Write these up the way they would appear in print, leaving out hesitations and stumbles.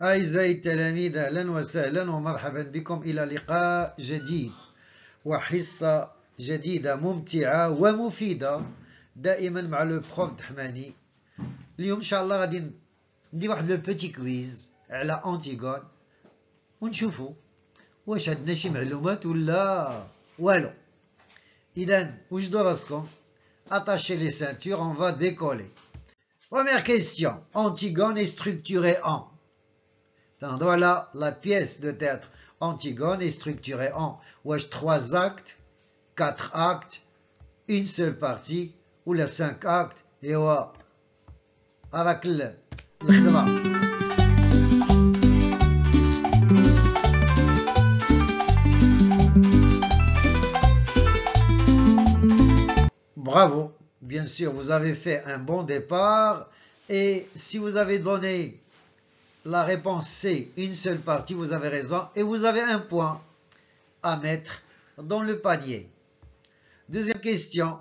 أعزائي التلاميذ أهلا وسهلا ومرحبا بكم إلى لقاء جديد وحصة جديدة ممتعة ومفيدة دائما مع لو بروف دحماني. اليوم إن شاء الله غادي ندير واحد لو بوتي كويز على أنتيغون ونشوفوا واش عندنا شي معلومات ولا والو. إذا وجدوا راسكم، attachez les ceintures, on va décoller. Première question, Antigone est structurée en. Voilà la pièce de théâtre. Antigone est structurée en 3 actes, 4 actes, une seule partie, ou les 5 actes, et voilà. Avec le khidma. Bravo, bien sûr, vous avez fait un bon départ, et si vous avez donné la réponse C, une seule partie, vous avez raison, et vous avez un point à mettre dans le panier. Deuxième question,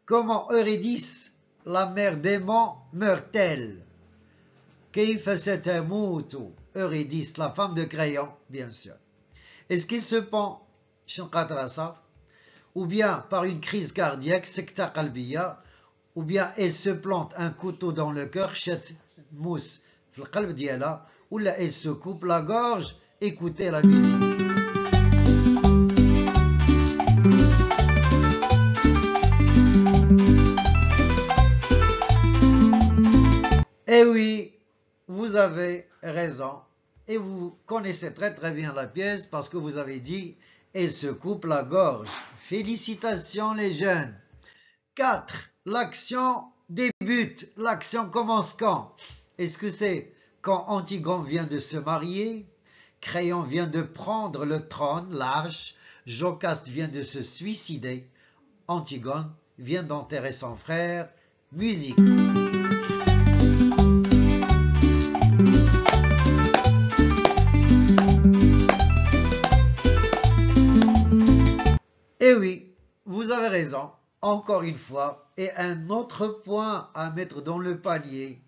comment Eurydice, la mère d'Aimant, meurt-elle? Kayfa satamutu Eurydice, la femme de Crayon, bien sûr. Est-ce qu'il se pend ou bien par une crise cardiaque, secta qalbiya, ou bien elle se plante un couteau dans le cœur, chet mousse في القلب ديالها, ou là elle se coupe la gorge. Écoutez la musique. Eh oui, vous avez raison, et vous connaissez très très bien la pièce parce que vous avez dit elle se coupe la gorge. Félicitations les jeunes. 4. L'action débute. L'action commence quand? Est-ce que c'est quand Antigone vient de se marier, Crayon vient de prendre le trône, l'arche, Jocaste vient de se suicider, Antigone vient d'enterrer son frère? Musique. Eh oui, vous avez raison, encore une fois, et un autre point à mettre dans le panier.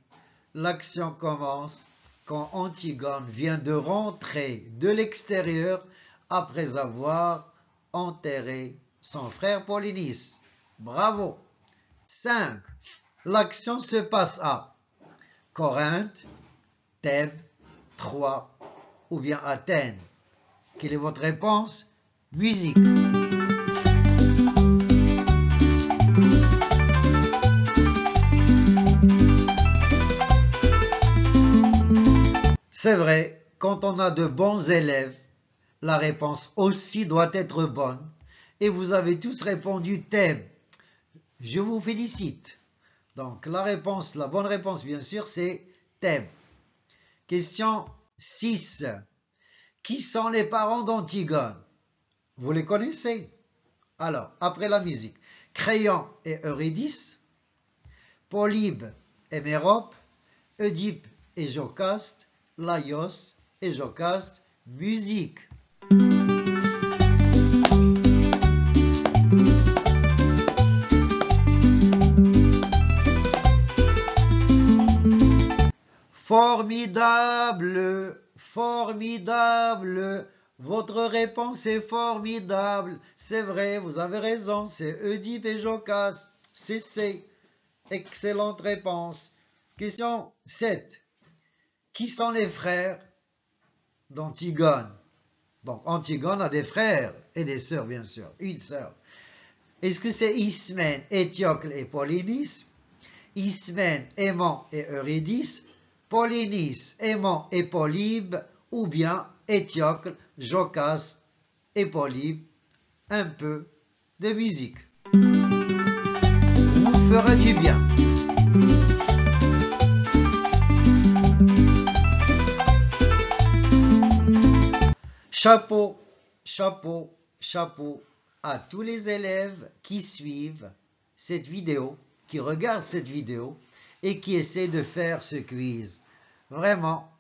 L'action commence quand Antigone vient de rentrer de l'extérieur après avoir enterré son frère Polynice. Bravo. 5. L'action se passe à Corinthe, Thèbes, Troie ou bien Athènes. Quelle est votre réponse? Musique. C'est vrai, quand on a de bons élèves, la réponse aussi doit être bonne. Et vous avez tous répondu Thèbes. Je vous félicite. Donc la bonne réponse bien sûr, c'est Thèbes. Question 6. Qui sont les parents d'Antigone? Vous les connaissez? Alors, après la musique, Crayon et Eurydice, Polybe et Mérope, Oedipe et Jocaste, Laios et Jocaste. Musique. Formidable, formidable. Votre réponse est formidable. C'est vrai, vous avez raison, c'est Oedipe et Jocaste. C'est C. Excellente réponse. Question 7. Qui sont les frères d'Antigone? Donc Antigone a des frères et des sœurs, bien sûr. Une sœur. Est-ce que c'est Ismène, Étiocle et Polynice? Ismène, Aimant et Eurydice? Polynice, Aimant et Polybe? Ou bien Étiocle, Jocaste et Polybe? Un peu de musique vous fera du bien. Chapeau, chapeau, chapeau à tous les élèves qui suivent cette vidéo, qui regardent cette vidéo et qui essaient de faire ce quiz. Vraiment,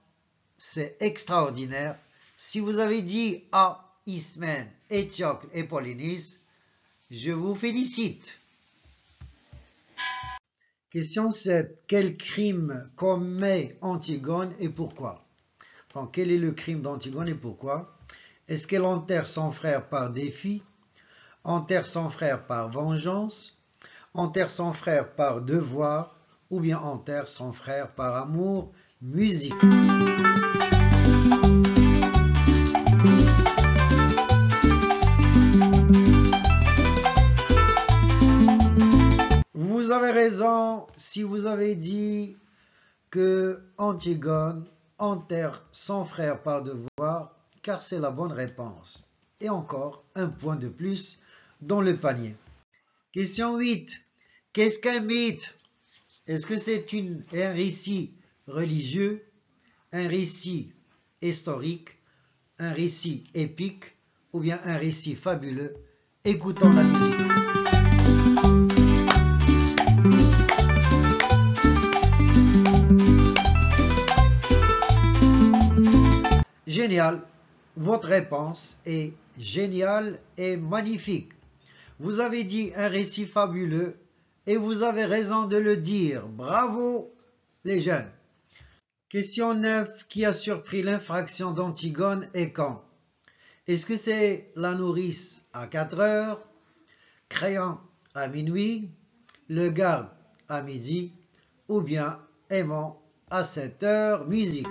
c'est extraordinaire. Si vous avez dit A, Ismène, Étiocle et Polynice, je vous félicite. Question 7. Quel crime commet Antigone et pourquoi? Donc, quel est le crime d'Antigone et pourquoi? Est-ce qu'elle enterre son frère par défi, enterre son frère par vengeance, enterre son frère par devoir, ou bien enterre son frère par amour? Musique. Vous avez raison si vous avez dit que Antigone enterre son frère par devoir, car c'est la bonne réponse. Et encore un point de plus dans le panier. Question 8. Qu'est-ce qu'un mythe? Est-ce que c'est un récit religieux, un récit historique, un récit épique ou bien un récit fabuleux? Écoutons la musique. Génial, votre réponse est géniale et magnifique. Vous avez dit un récit fabuleux et vous avez raison de le dire. Bravo les jeunes. Question 9. Qui a surpris l'infraction d'Antigone et quand? Est-ce que c'est la nourrice à 4 heures, Créon à minuit, le garde à midi ou bien Aimant à 7 heures? Musique.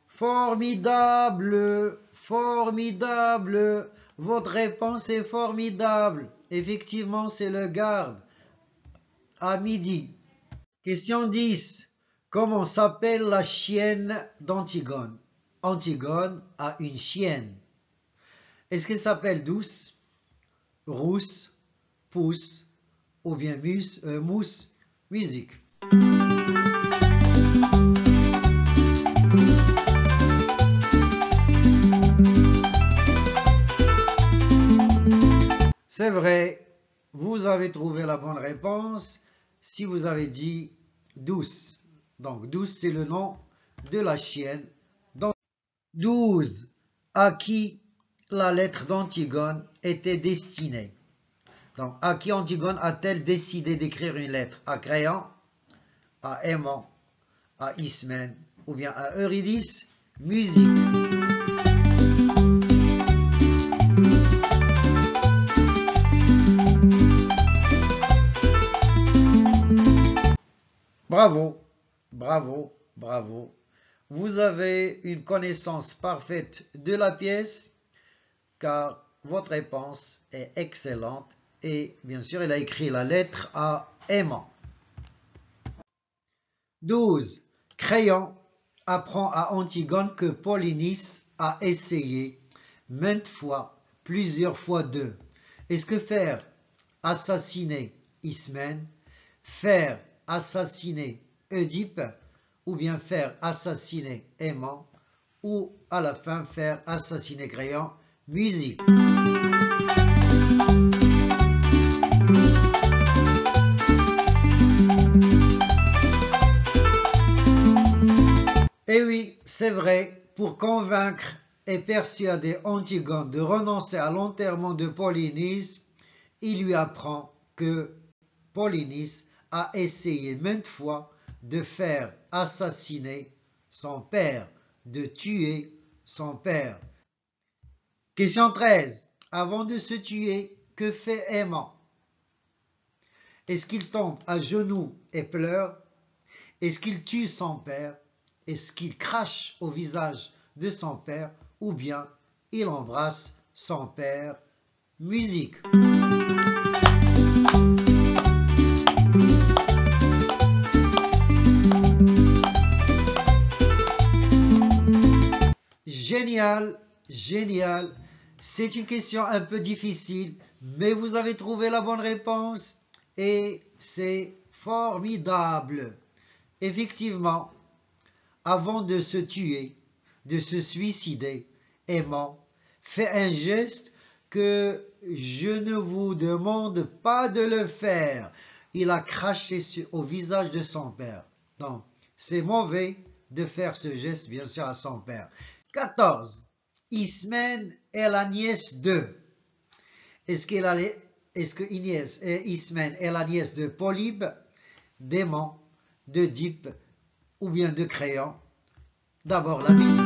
Formidable, formidable, votre réponse est formidable. Effectivement, c'est le garde à midi. Question 10. Comment s'appelle la chienne d'Antigone? Antigone a une chienne. Est-ce qu'elle s'appelle Douce, Rousse, Pouce ou bien Mousse? Musique. C'est vrai, vous avez trouvé la bonne réponse si vous avez dit Douce. Donc, Douce, c'est le nom de la chienne. Donc, 12. À qui la lettre d'Antigone était destinée? Donc, à qui Antigone a-t-elle décidé d'écrire une lettre? À Créon, à Aimant, à Ismène ou bien à Eurydice? Musique. Bravo, bravo, bravo. Vous avez une connaissance parfaite de la pièce car votre réponse est excellente et bien sûr, elle a écrit la lettre à Aimant. 12. Créon apprend à Antigone que Polynice a essayé maintes fois, plusieurs fois deux. Est-ce que faire assassiner Ismène, faire assassiner Oedipe, ou bien faire assassiner Aimant, ou à la fin faire assassiner Créon? Musique. Et oui, c'est vrai, pour convaincre et persuader Antigone de renoncer à l'enterrement de Polynice, il lui apprend que Polynice a essayé maintes fois de faire assassiner son père, de tuer son père. Question 13. Avant de se tuer, que fait Aimant? Est-ce qu'il tombe à genoux et pleure? Est-ce qu'il tue son père? Est-ce qu'il crache au visage de son père? Ou bien il embrasse son père? Musique. Génial, génial. C'est une question un peu difficile, mais vous avez trouvé la bonne réponse et c'est formidable. Effectivement, avant de se tuer, de se suicider, Aimant fait un geste que je ne vous demande pas de le faire. Il a craché au visage de son père. Donc, c'est mauvais de faire ce geste, bien sûr, à son père. 14. Ismène est la nièce de. Est-ce qu'elle est-ce que Ismène est la nièce de Polybe, d'Aimon, d'Œdipe ou bien de Créon? D'abord la musique.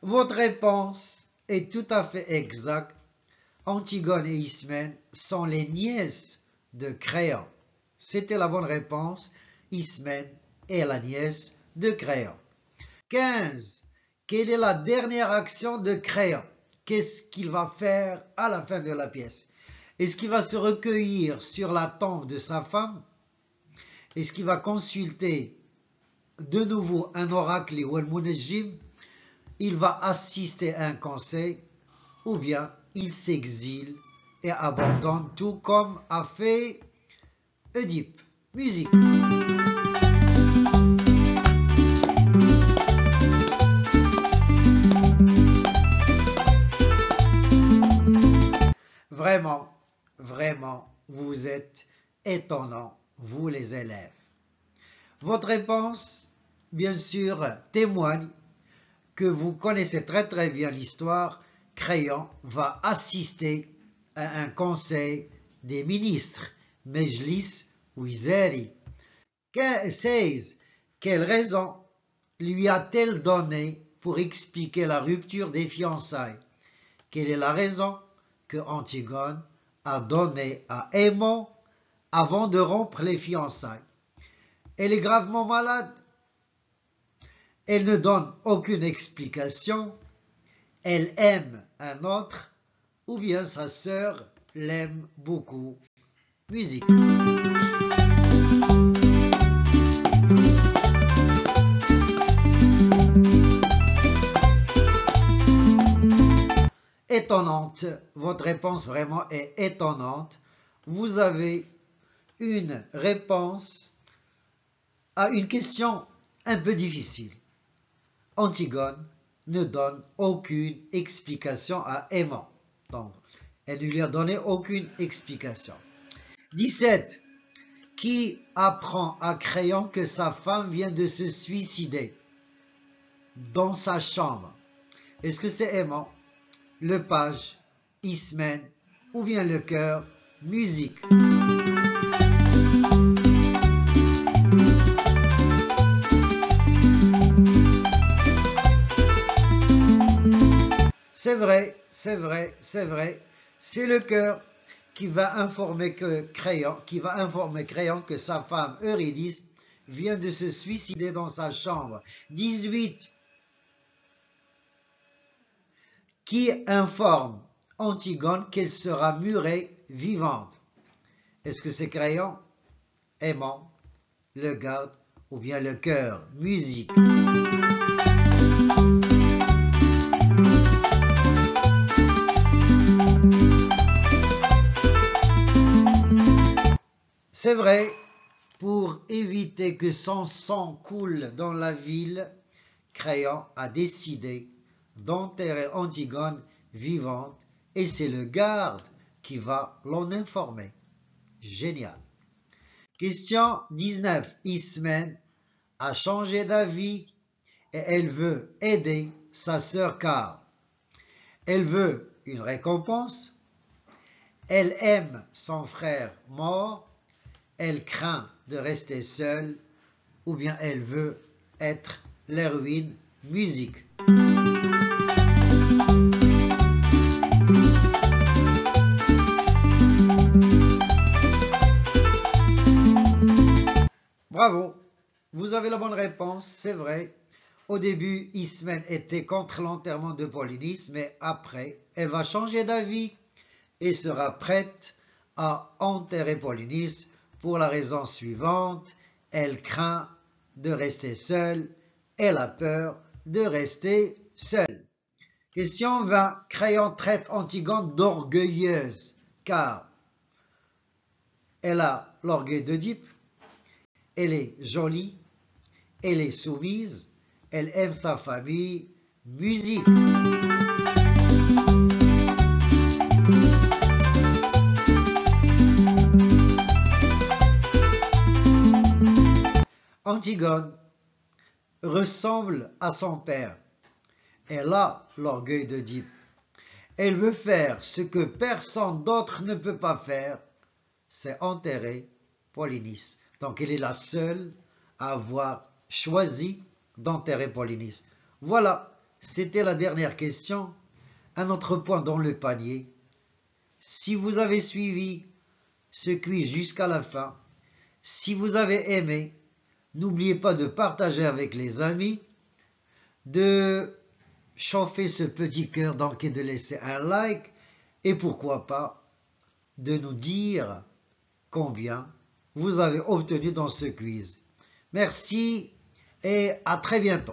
Votre réponse est tout à fait exacte. Antigone et Ismène sont les nièces de Créon. C'était la bonne réponse. Ismène est la nièce de Créon. 15. Quelle est la dernière action de Créon? Qu'est-ce qu'il va faire à la fin de la pièce? Est-ce qu'il va se recueillir sur la tombe de sa femme? Est-ce qu'il va consulter de nouveau un oracle ou un munajjim? Il va assister à un conseil? Ou bien il s'exile et abandonne tout comme a fait Oedipe? Musique. Vraiment, vraiment, vous êtes étonnants, vous les élèves. Votre réponse, bien sûr, témoigne que vous connaissez très bien l'histoire. Créon va assister à un conseil des ministres, Mejlis Wizari. 16. Quelle raison lui a-t-elle donné pour expliquer la rupture des fiançailles? Quelle est la raison que Antigone a donnée à Aimon avant de rompre les fiançailles? Elle est gravement malade. Elle ne donne aucune explication. Elle aime un autre, ou bien sa sœur l'aime beaucoup. Musique. Étonnante, votre réponse vraiment est étonnante. Vous avez une réponse à une question un peu difficile. Antigone ne donne aucune explication à Aimon. Donc, elle ne lui a donné aucune explication. 17. Qui apprend à Créon que sa femme vient de se suicider dans sa chambre? Est-ce que c'est Aimon, le page, Ismène ou bien le chœur? Musique. C'est vrai, c'est vrai, c'est vrai. C'est le chœur qui va informer Créon que sa femme Eurydice vient de se suicider dans sa chambre. 18. Qui informe Antigone qu'elle sera murée vivante? Est-ce que c'est Créon, Aimon, le garde ou bien le chœur? Musique. C'est vrai, pour éviter que son sang coule dans la ville, Créon a décidé d'enterrer Antigone vivante et c'est le garde qui va l'en informer. Génial. Question 19. Ismène a changé d'avis et elle veut aider sa sœur car elle veut une récompense, elle aime son frère mort, elle craint de rester seule ou bien elle veut être l'héroïne. Musique. Bravo, vous avez la bonne réponse, c'est vrai. Au début, Ismène était contre l'enterrement de Polynice, mais après, elle va changer d'avis et sera prête à enterrer Polynice pour la raison suivante. Elle craint de rester seule, elle a peur de rester seule. Question 20. Créon traite Antigone d'orgueilleuse, car elle a l'orgueil d'Œdipe, elle est jolie, elle est soumise, elle aime sa famille. Musique. Antigone ressemble à son père. Elle a l'orgueil d'Oedipe. Elle veut faire ce que personne d'autre ne peut pas faire, c'est enterrer Polynice. Donc elle est la seule à avoir choisi d'enterrer Polynice. Voilà, c'était la dernière question. Un autre point dans le panier. Si vous avez suivi ce quiz jusqu'à la fin, si vous avez aimé, n'oubliez pas de partager avec les amis, de chauffer ce petit cœur donc et de laisser un like et pourquoi pas de nous dire combien vous avez obtenu dans ce quiz. Merci et à très bientôt.